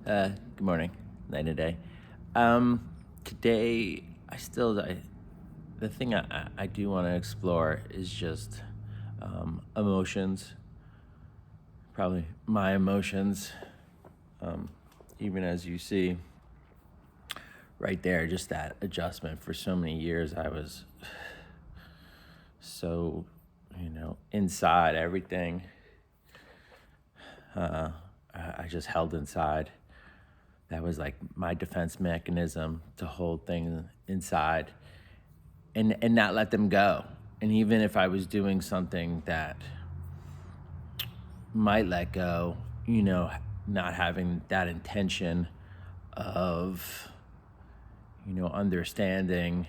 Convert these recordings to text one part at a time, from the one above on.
Good morning, Night&Day. Today, the thing I do want to explore is just emotions, probably my emotions. Even as you see right there, just that adjustment. For so many years, I was so, inside everything. I just held inside. That was like my defense mechanism, to hold things inside and not let them go. And even if I was doing something that might let go, not having that intention of, understanding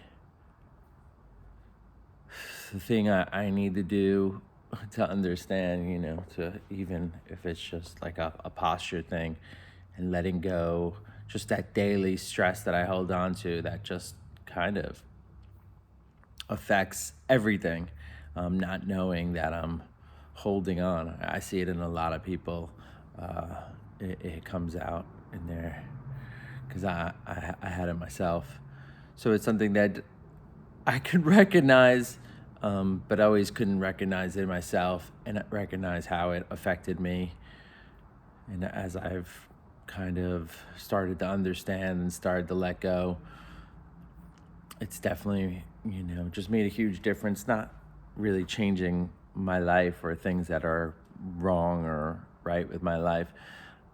the thing I need to do to understand, to even if it's just like a posture thing, and letting go, just that daily stress that I hold on to that just kind of affects everything. Not knowing that I'm holding on. I see it in a lot of people. It comes out in there because I had it myself. So it's something that I could recognize, but I always couldn't recognize it myself and recognize how it affected me. And as I've kind of started to understand and started to let go, it's definitely, just made a huge difference. Not really changing my life or things that are wrong or right with my life,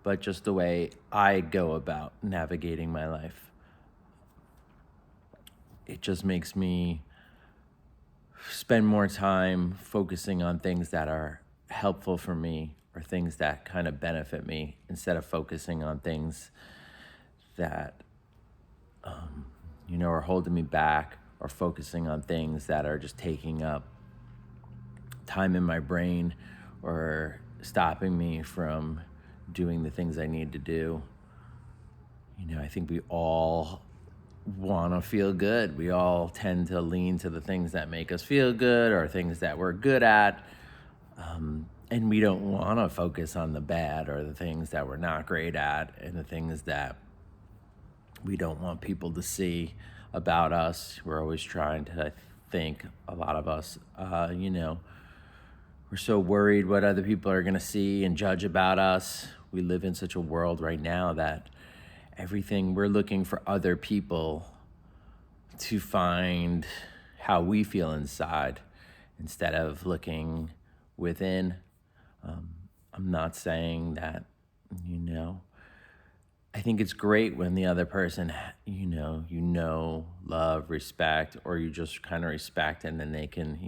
but just the way I go about navigating my life. It just makes me spend more time focusing on things that are helpful for me or things that kind of benefit me, instead of focusing on things that, are holding me back, or focusing on things that are just taking up time in my brain or stopping me from doing the things I need to do. I think we all want to feel good. We all tend to lean to the things that make us feel good or things that we're good at. And we don't want to focus on the bad or the things that we're not great at and the things that we don't want people to see about us. We're always trying to think, a lot of us, we're so worried what other people are going to see and judge about us. We live in such a world right now that we're looking for other people to find how we feel inside, instead of looking within. I'm not saying that, I think it's great when the other person, love, respect, or you just kind of respect, and then they can,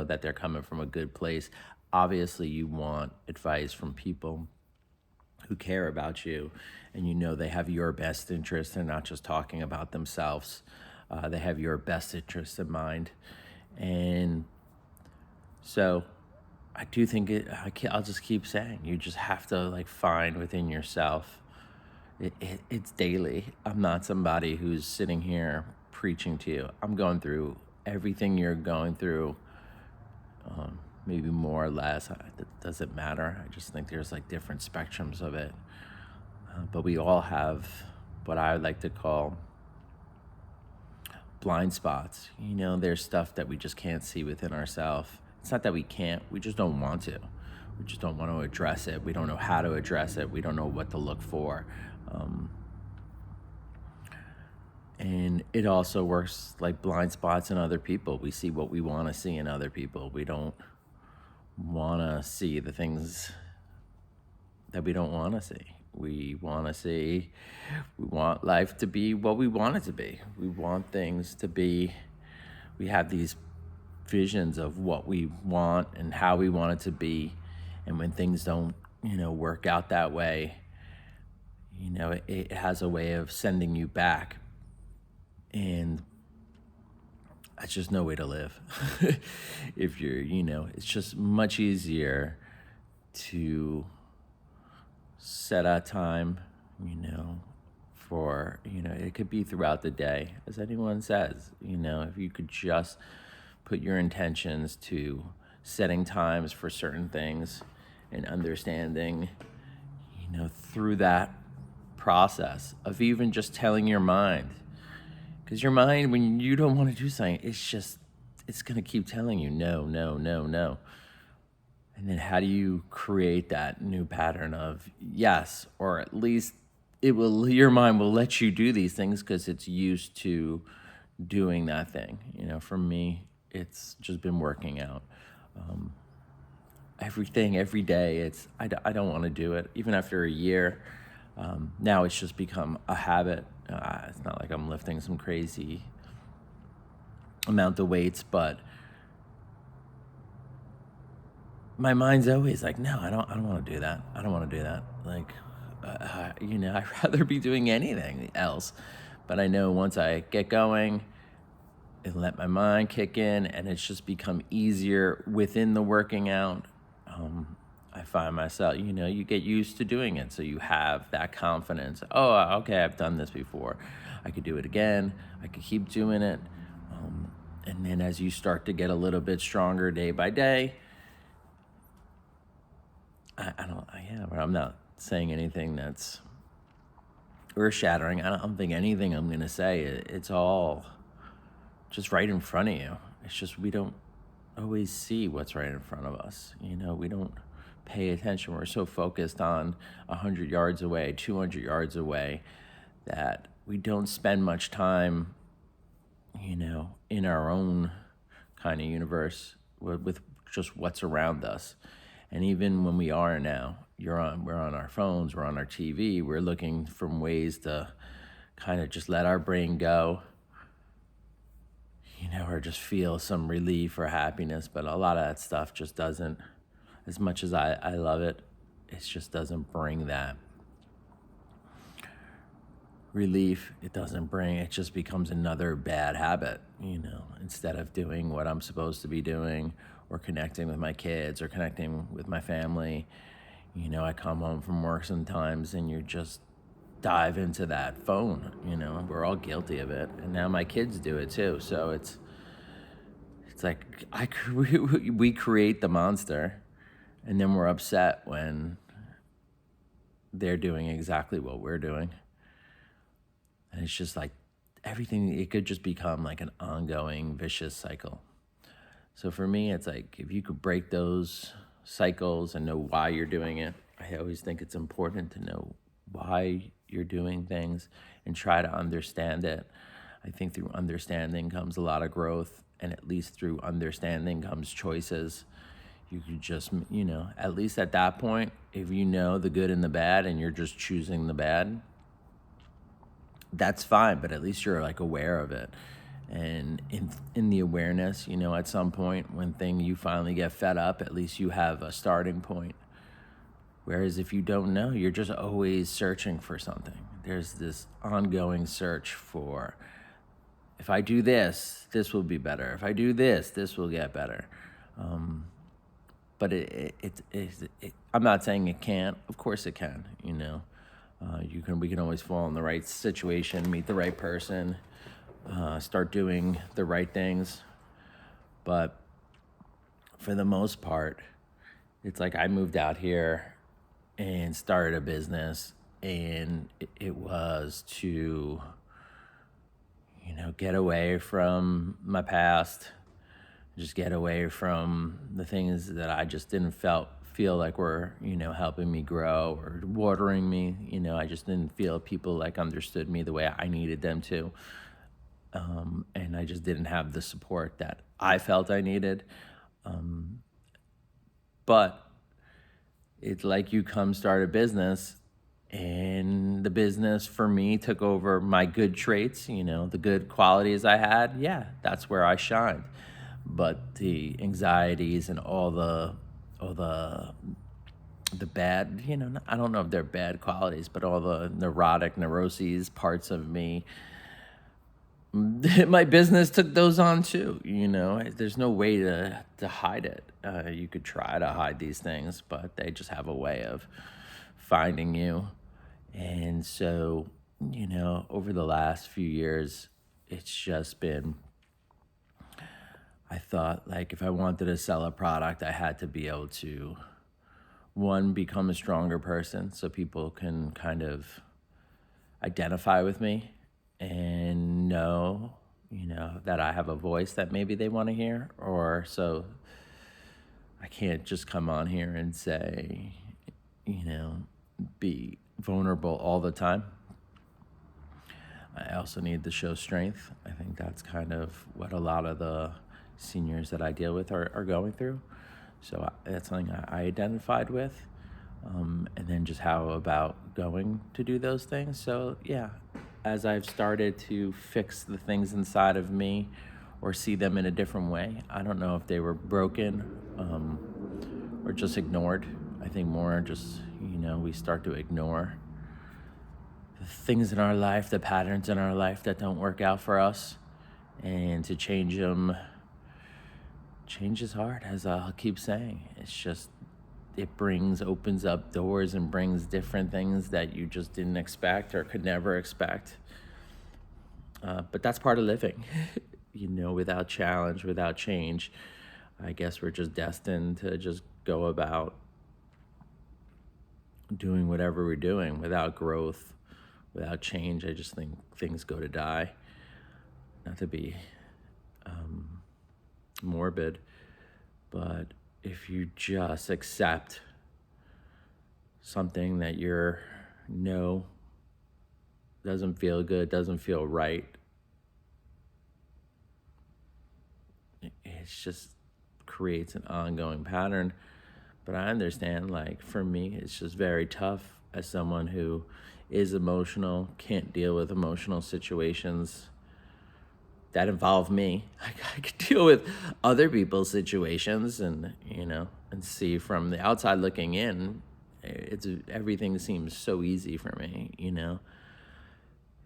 that they're coming from a good place. Obviously, you want advice from people who care about you, and they have your best interest. They're not just talking about themselves. They have your best interest in mind. And so I do think I'll just keep saying, you just have to find within yourself. It's daily. I'm not somebody who's sitting here preaching to you. I'm going through everything you're going through, maybe more or less. It doesn't matter. I just think there's different spectrums of it. But we all have what I would like to call blind spots. There's stuff that we just can't see within ourselves. It's not that we can't, we just don't want to. We just don't want to address it. We don't know how to address it. We don't know what to look for. And it also works like blind spots in other people. We see what we want to see in other people. We don't want to see the things that we don't want to see. We want life to be what we want it to be. We want things to be, we have these visions of what we want and how we want it to be. And when things don't, work out that way, it has a way of sending you back. And that's just no way to live. If you're, it's just much easier to set a time, for, it could be throughout the day, as anyone says, if you could just put your intentions to setting times for certain things and understanding, through that process of even just telling your mind. Because your mind, when you don't want to do something, it's going to keep telling you no, no, no, no. And then how do you create that new pattern of yes, or at least your mind will let you do these things because it's used to doing that thing. For me, it's just been working out. Everything, every day, I don't want to do it. Even after a year, now it's just become a habit. It's not like I'm lifting some crazy amount of weights, but my mind's always like, no, I don't want to do that. I don't want to do that. Like, I'd rather be doing anything else. But I know once I get going and let my mind kick in, and it's just become easier within the working out, I find myself, you get used to doing it. So you have that confidence. Oh, okay, I've done this before. I could do it again. I could keep doing it. And then as you start to get a little bit stronger day by day, but I'm not saying anything that's earth-shattering. I don't think anything I'm going to say, it's all just right in front of you. It's just we don't always see what's right in front of us. We don't pay attention. We're so focused on 100 yards away, 200 yards away, that we don't spend much time, in our own kind of universe with just what's around us. And even when we are now, we're on our phones, we're on our TV, we're looking for ways to kind of just let our brain go, or just feel some relief or happiness. But a lot of that stuff just doesn't, as much as I love it, it just doesn't bring that relief. It just becomes another bad habit, instead of doing what I'm supposed to be doing, or connecting with my kids, or connecting with my family. I come home from work sometimes and you just dive into that phone. We're all guilty of it. And now my kids do it too. So it's like we create the monster, and then we're upset when they're doing exactly what we're doing. And it's just like everything, it could just become like an ongoing vicious cycle. So for me, it's like if you could break those cycles and know why you're doing it. I always think it's important to know why you're doing things and try to understand it. I think through understanding comes a lot of growth, and at least through understanding comes choices. You could just, at least at that point, if you know the good and the bad and you're just choosing the bad, that's fine, but at least you're like aware of it. And in the awareness, at some point when you finally get fed up, at least you have a starting point. Whereas if you don't know, you're just always searching for something. There's this ongoing search for, if I do this, this will be better. If I do this, this will get better. But I'm not saying it can't. Of course it can. We can always fall in the right situation, meet the right person, start doing the right things. But for the most part, it's like I moved out here and started a business, and it was to, get away from my past, just get away from the things that I just didn't feel like were, helping me grow or watering me. I just didn't feel people like understood me the way I needed them to. And I just didn't have the support that I felt I needed. But it's like you come start a business, and the business for me took over my good traits, the good qualities I had. Yeah, that's where I shined. But the anxieties and all the bad, I don't know if they're bad qualities, but all the neuroses parts of me, my business took those on too. There's no way to hide it. You could try to hide these things, but they just have a way of finding you. And so, over the last few years, it's just been, I thought, like, if I wanted to sell a product, I had to be able to, one, become a stronger person so people can kind of identify with me and know, that I have a voice that maybe they want to hear, or so I can't just come on here and say, be vulnerable all the time. I also need to show strength. I think that's kind of what a lot of the seniors that I deal with are going through. So that's something I identified with. And then just how about going to do those things. So yeah, as I've started to fix the things inside of me or see them in a different way, I don't know if they were broken or just ignored. I think more just, we start to ignore the things in our life, the patterns in our life that don't work out for us. And to change them, change is hard, as I'll keep saying. It's just, it opens up doors and brings different things that you just didn't expect or could never expect. But that's part of living, without challenge, without change. I guess we're just destined to just go about doing whatever we're doing without growth, without change. I just think things go to die. Not to be morbid, but if you just accept something that doesn't feel good, doesn't feel right, it just creates an ongoing pattern. But I understand, for me, it's just very tough as someone who is emotional, can't deal with emotional situations that involve me. I could deal with other people's situations and see from the outside looking in, everything seems so easy for me,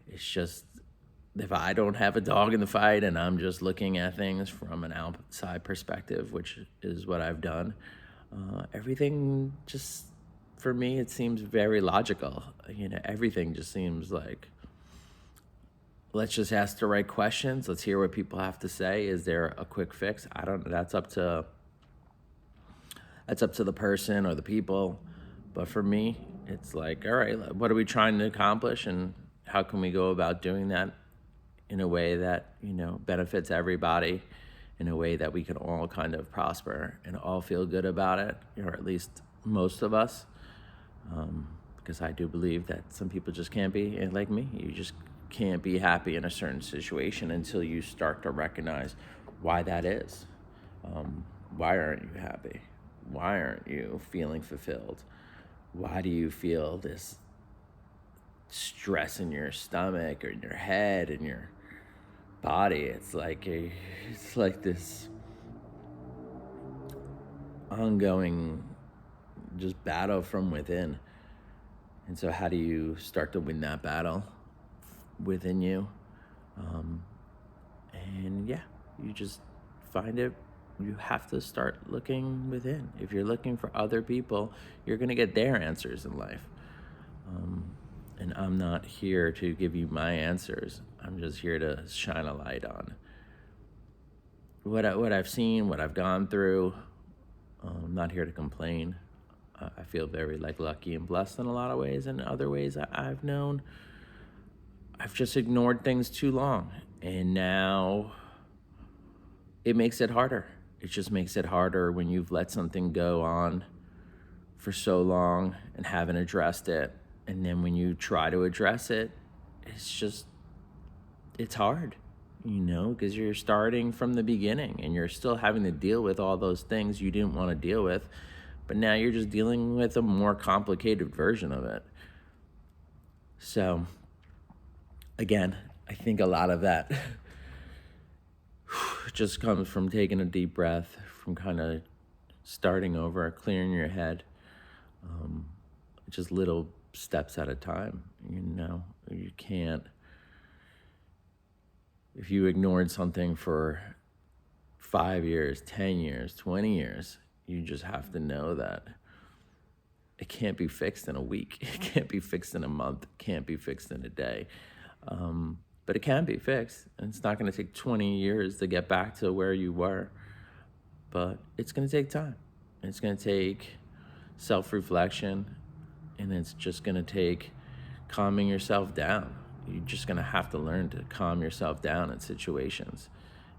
It's just, if I don't have a dog in the fight and I'm just looking at things from an outside perspective, which is what I've done, everything just, for me, it seems very logical. Everything just seems like, let's just ask the right questions. Let's hear what people have to say. Is there a quick fix? I don't know. That's up to the person or the people. But for me, it's like, all right, what are we trying to accomplish, and how can we go about doing that in a way that, benefits everybody, in a way that we can all kind of prosper and all feel good about it, or at least most of us. Because I do believe that some people just can't be, and like me, you just can't be happy in a certain situation until you start to recognize why that is. Why aren't you happy? Why aren't you feeling fulfilled? Why do you feel this stress in your stomach or in your head and your body? It's like this ongoing just battle from within. And so how do you start to win that battle within you? And yeah, you just find it. You have to start looking within. If you're looking for other people, you're going to get their answers in life. And I'm not here to give you my answers. I'm just here to shine a light on what I've seen, what I've gone through. I'm not here to complain. I feel very lucky and blessed in a lot of ways. And in other ways I've known I've just ignored things too long. And now it makes it harder. It just makes it harder when you've let something go on for so long and haven't addressed it. And then when you try to address it, it's hard, because you're starting from the beginning and you're still having to deal with all those things you didn't want to deal with. But now you're just dealing with a more complicated version of it. So, again, I think a lot of that just comes from taking a deep breath, from kind of starting over, clearing your head, just little steps at a time. You can't, if you ignored something for 5 years, 10 years, 20 years, you just have to know that it can't be fixed in a week. It can't be fixed in a month. It can't be fixed in a day. But it can be fixed. And it's not going to take 20 years to get back to where you were. But it's going to take time. It's going to take self-reflection. And it's just going to take calming yourself down. You're just gonna have to learn to calm yourself down in situations,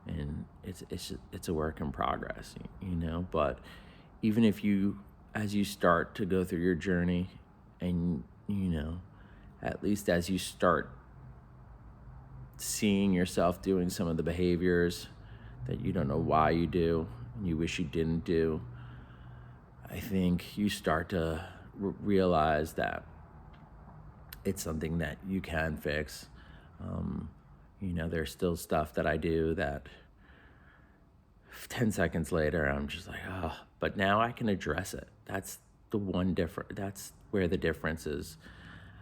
and it's a work in progress, you know. But even if you, as you start to go through your journey, and you know, at least as you start seeing yourself doing some of the behaviors that you don't know why you do and you wish you didn't do, I think you start to realize that it's something that you can fix. You know, there's still stuff that I do that 10 seconds later, I'm just like, oh, but now I can address it. That's the one difference. That's where the difference is.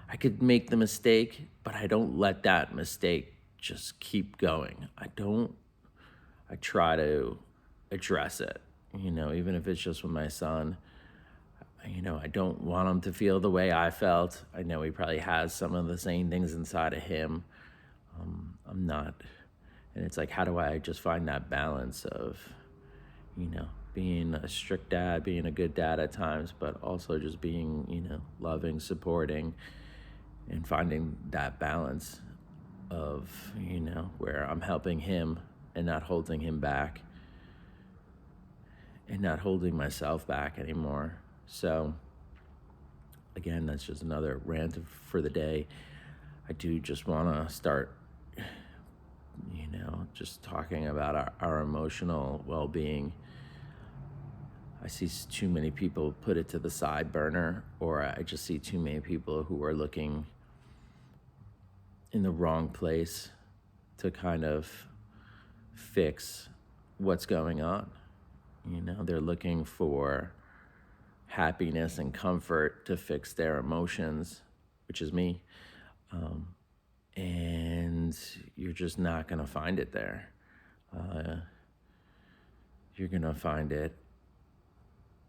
I could make the mistake, but I don't let that mistake just keep going. I try to address it, you know, even if it's just with my son. You know, I don't want him to feel the way I felt. I know he probably has some of the same things inside of him. I'm not, and it's like, how do I just find that balance of, you know, being a strict dad, being a good dad at times, but also just being, you know, loving, supporting, and finding that balance of, you know, where I'm helping him and not holding him back and not holding myself back anymore. So again, that's just another rant for the day. I do just want to start, you know, just talking about our emotional well-being. I see too many people put it to the side burner, or I just see too many people who are looking in the wrong place to kind of fix what's going on. You know, they're looking for happiness and comfort to fix their emotions, which is me. And you're just not going to find it there. You're going to find it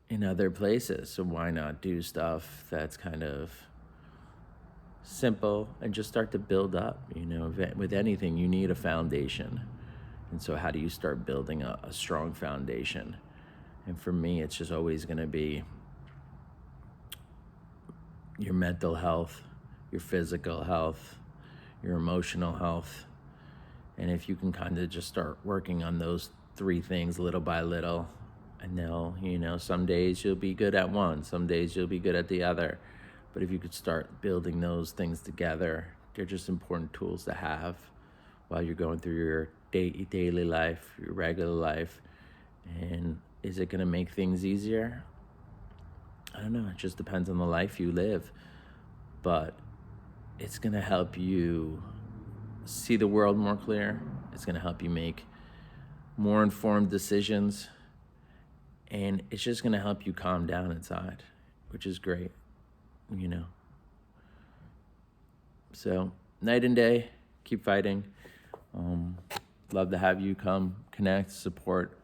in other places. So why not do stuff that's kind of simple and just start to build up? You know, with anything, you need a foundation. And so how do you start building a strong foundation? And for me, it's just always going to be your mental health, your physical health, your emotional health. And if you can kind of just start working on those three things little by little, and they'll, you know, some days you'll be good at one, some days you'll be good at the other. But if you could start building those things together, they're just important tools to have while you're going through your daily life, your regular life. And is it going to make things easier? I don't know. It just depends on the life you live. But it's going to help you see the world more clear. It's going to help you make more informed decisions. And it's just going to help you calm down inside, which is great, you know. So, night and day, keep fighting. Love to have you come, connect, support.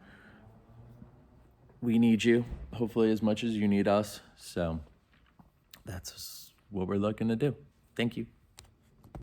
We need you, hopefully as much as you need us. So that's what we're looking to do. Thank you.